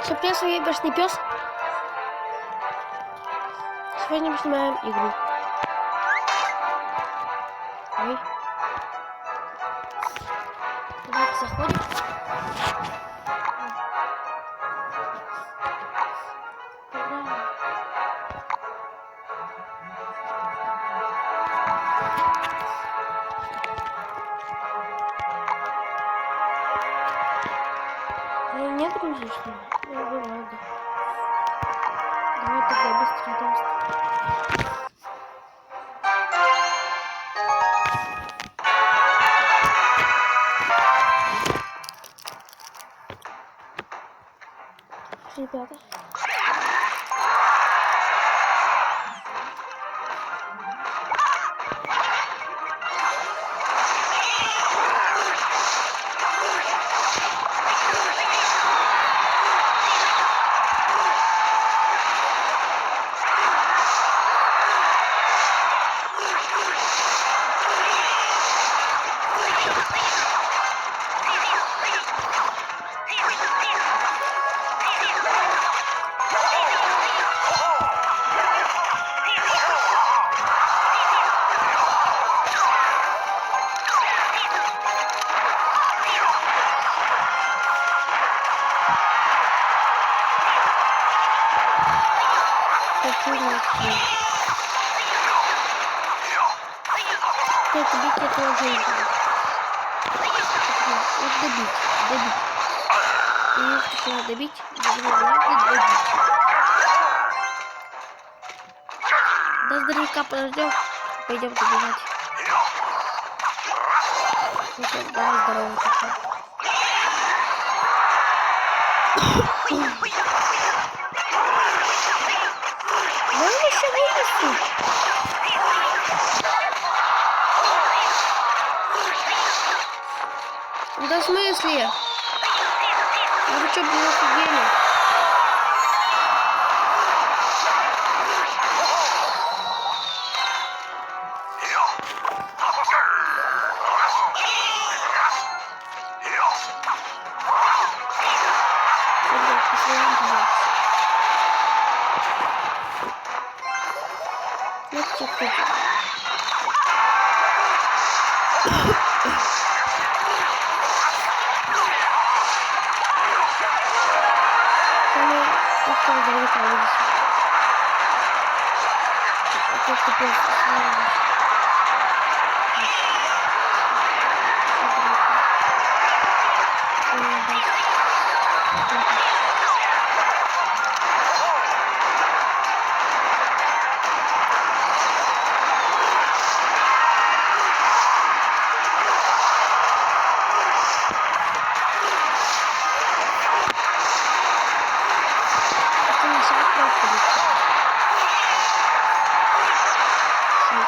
Сюрприз, я башный пес. Сегодня мы снимаем игру. Ой. Давайте заходим. Не грузишь, что ли? Ну, ладно. Давай тогда быстро даст. Ребята. Так, бить этого женщину. Вот добить. И сначала добить, добить. До здоровяка подождем, пойдем добивать. Сейчас, давай здорово. Можно еще вынести? Да в смысле? А вы что, блин, офигели?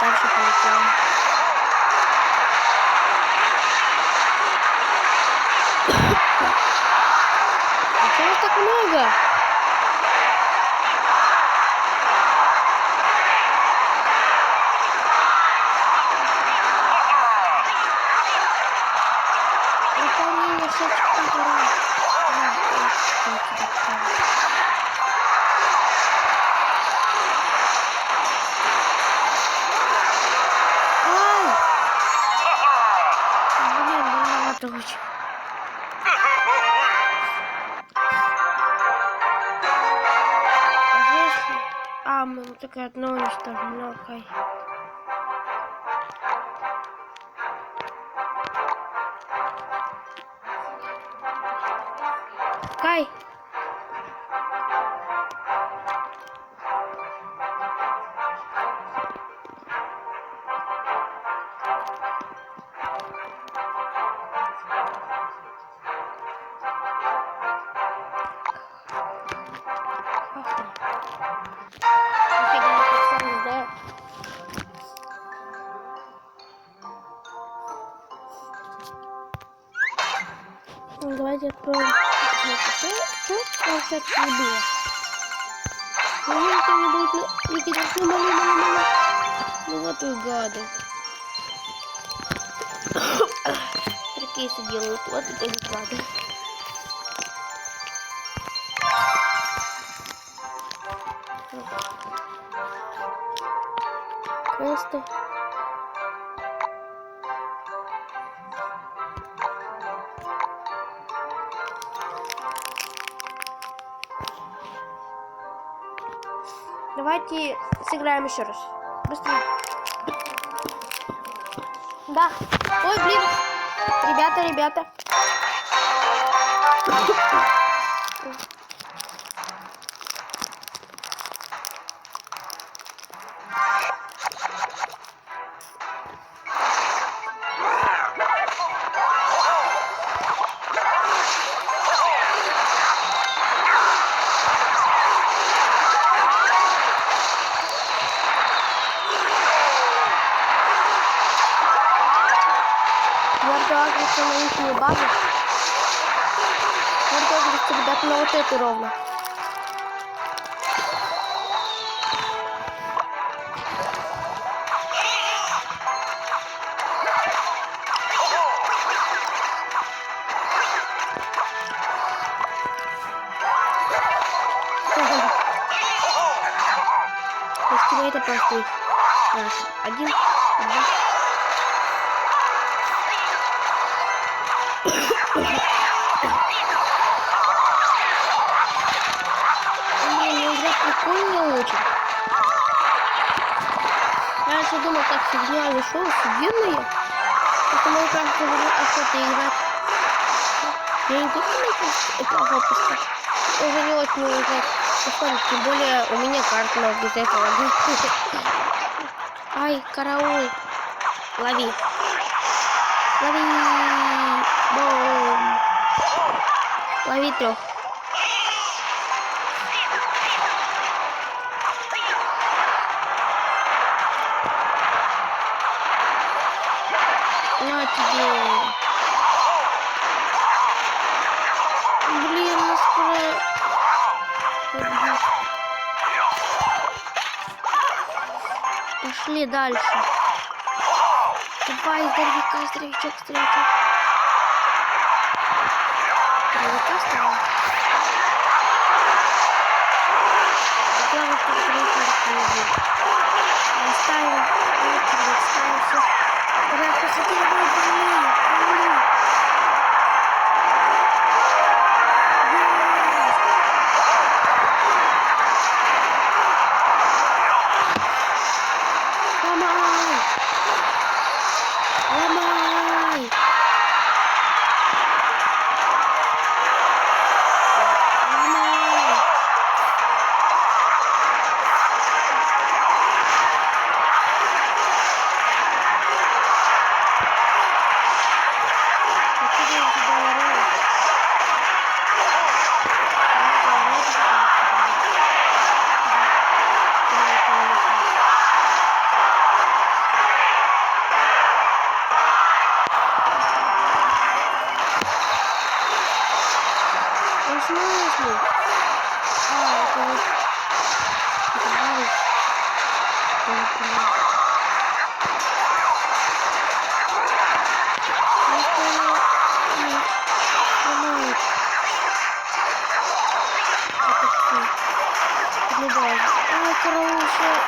Дальше полетел. А чего так много? Выполнение всех конкурентов. Короче. А, мы только одно уничтожим, хай. Кай. Давайте откроем. Что все-таки не было? Никто не будет ликвидировать. Ну вот вы гады. Прикейсы делают. Вот это не гады. Квесты. Давайте сыграем еще раз. Быстрее. Да. Ой, блин. Ребята. Агрится на их базу. Варто агрится, ребята, на вот эту ровно. Это просто их. Раз, один, два. Прикольно очень. Я раньше думал, как фигня зашел, офигенная. Это мой кажется, охота играть. Я не думаю, что это охота. Уже не очень играть. Тем более у меня карта, но без этого. Ай, караул. Лови. Бум. Лови 3. На тебе. Блин, ну скоро. Пошли дальше. Давай, здоровичок. Здоровичка. Главное, что здоровичок. Оставим. Все. Давай, проходи, давай.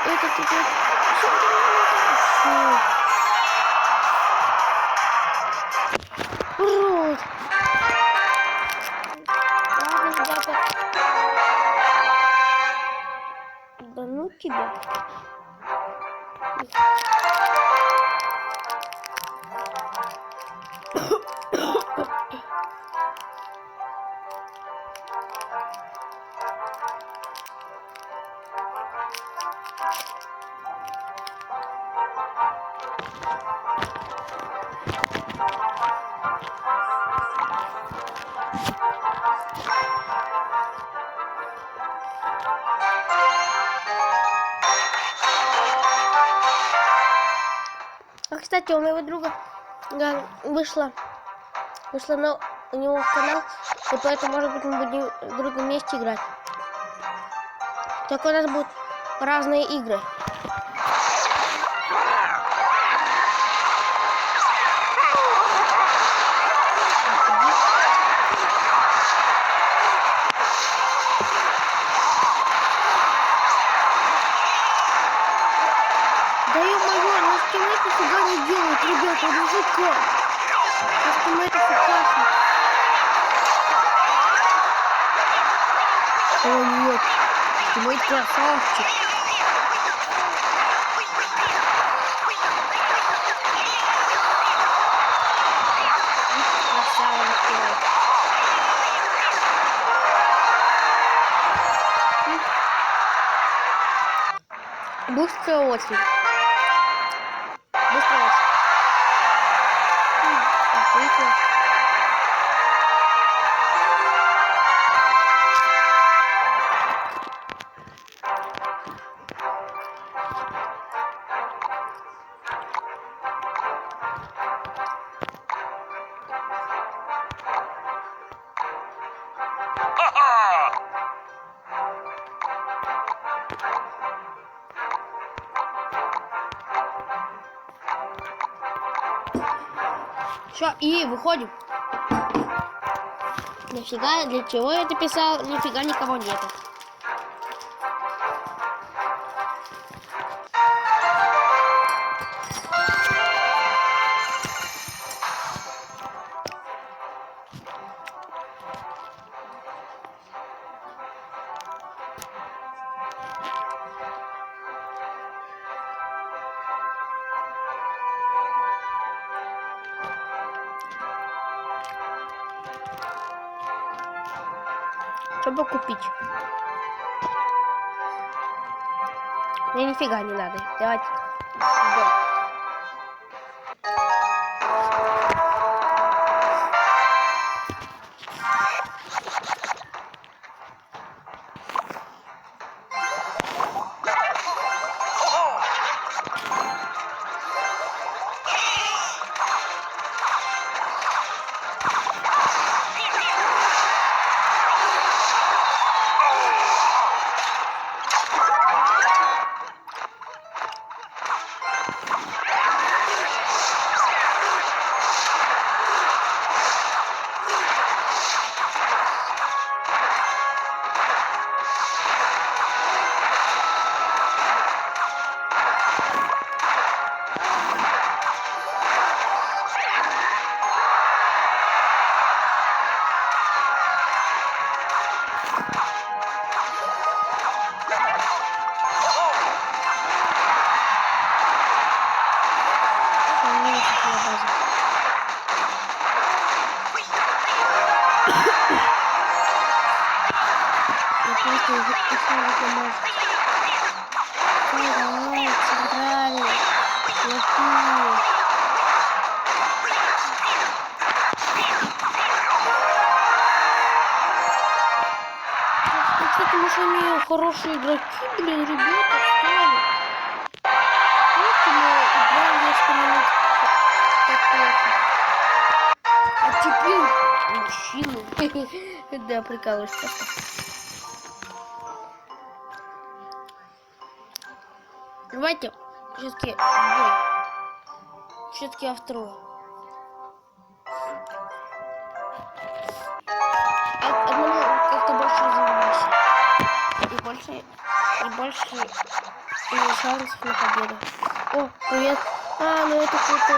Это тебе... Урод! Ладно, ребята. Да ну тебя. Кстати, у моего друга вышла на у него канал, и поэтому, может быть, мы будем в другом месте играть. Только у нас будут разные игры. ФК. Просто это ФКшник. О нет, мой красавчик. Быстрая очередь. Быстрая очередь. Отлично. Все, и выходим. Нафига, для чего я это писал? Нифига никого нету. Чтобы купить. Мне нифига не надо. Давайте. Кстати, мы с вами хорошие игроки, блин, ребята, стали. Помните, мы играли несколько минут так плохо. А теперь мужчины. Да, прикалываюсь просто. Давайте все-таки в бой. Все-таки автору. Одному как-то больше развивайся. И больше шансов на победу. О, привет. А, ну это какой-то...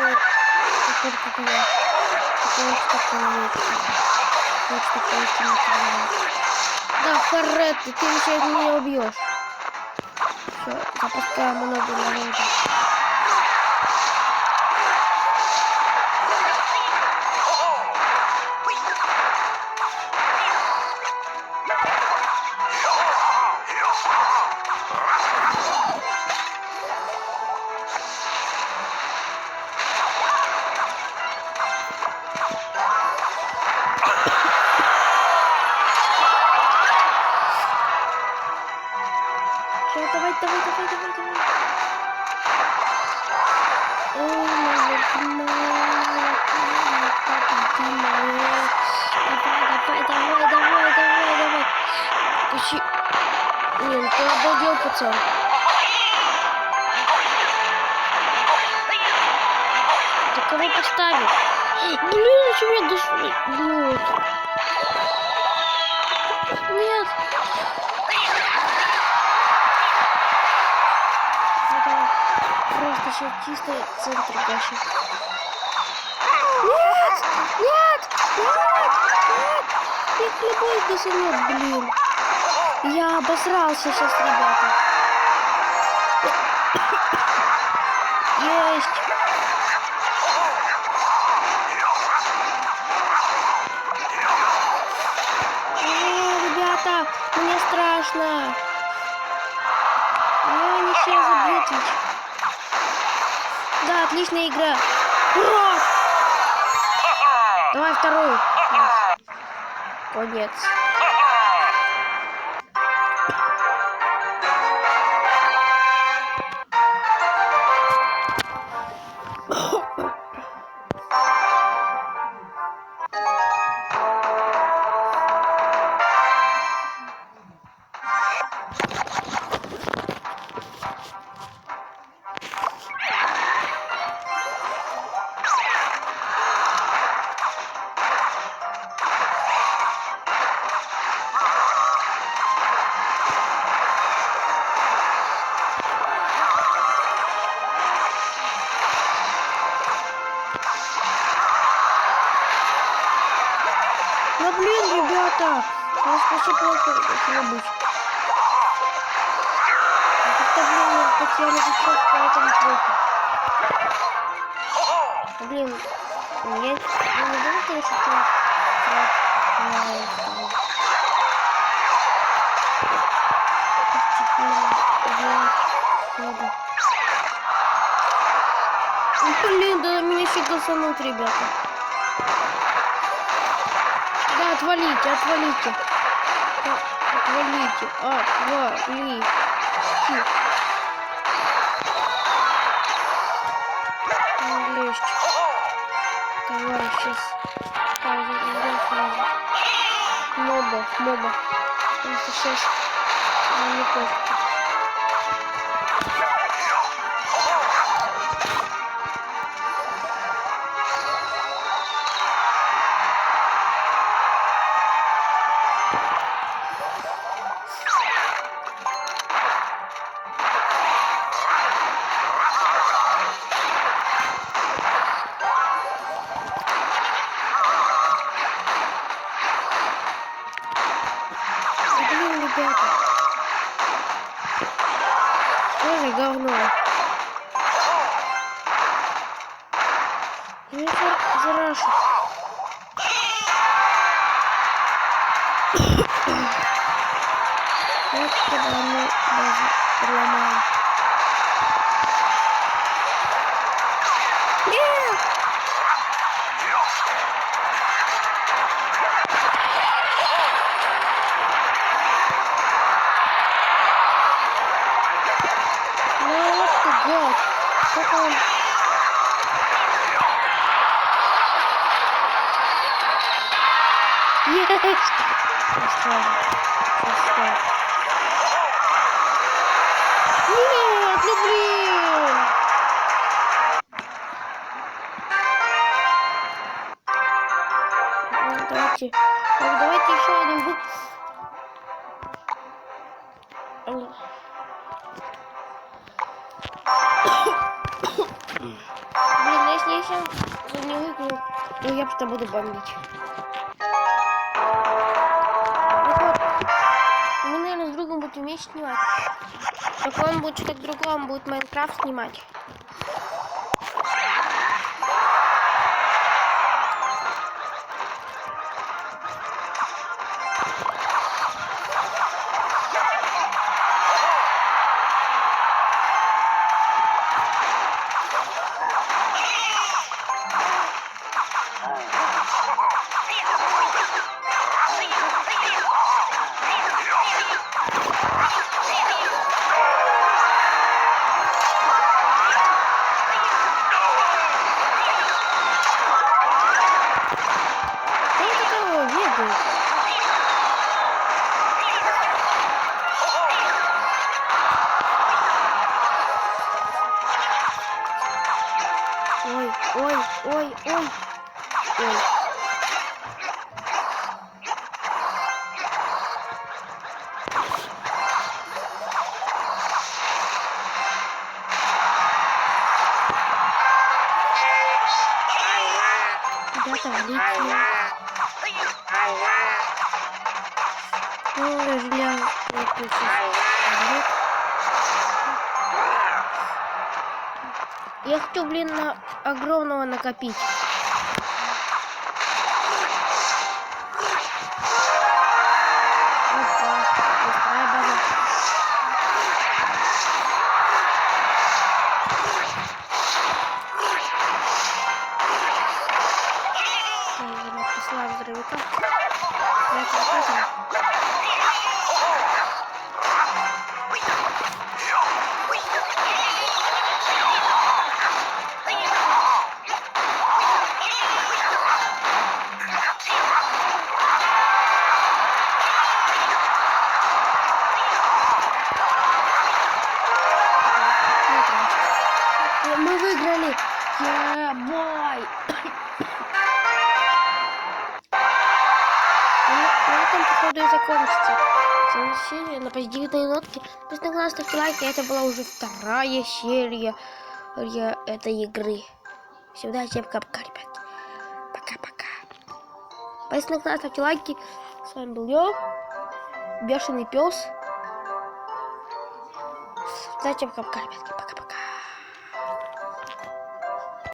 Да, Фаррет, ты сейчас меня убьешь. Все, запускаем много народу. Давай. Давай. Пущи. Блин, ты обалдел, пацан. Ты кого поставил? Блин, что меня душит? Вот. Нет. Просто сейчас чисто центр гашит. Нет! Нет! Их любой досанет, блин. Я обосрался сейчас, ребята. Есть! Ребята, мне страшно. Они сейчас забьют ведь. Да, отличная игра. Ура! Давай вторую. Конец. Ну блин, ребята, у нас вообще плохо должно быть. Как-то, блин, мы потеряли зачет, поэтому плохо. Блин, я не буду, конечно, блин, да меня еще гасанут, ребята. Да, отвалите, отвалите. Отвалите, отвалите. Лезть. Давай, сейчас. Пауза. Моба. Просто сейчас. Не пофиг. Ребята. Тоже говно. Меня зарашит. Вот когда мы даже проломаем. Нет! Вот, как он... Есть! Нет, ну блин! Давайте еще один. Блин, если я сейчас не выиграю, то я просто буду бомбить. Мы, наверное, с другом будем вместе снимать. Только он будет что-то другое, он будет Майнкрафт снимать. великий. Ну, железо. Я хочу, блин, на огромного накопить. Опа, быстрая база. Посла взрывика. Мы выиграли! Бой! На этом, походу, и закончится. Серия на позитивной нотке. Просто на ставьте лайки. Это была уже вторая серия этой игры. Всем удачи, пока-пока, ребят. Пока-пока. Если на ставьте лайки. С вами был я, Бешеный пес. Удачи, пока-пока, ребятки. Пока-пока.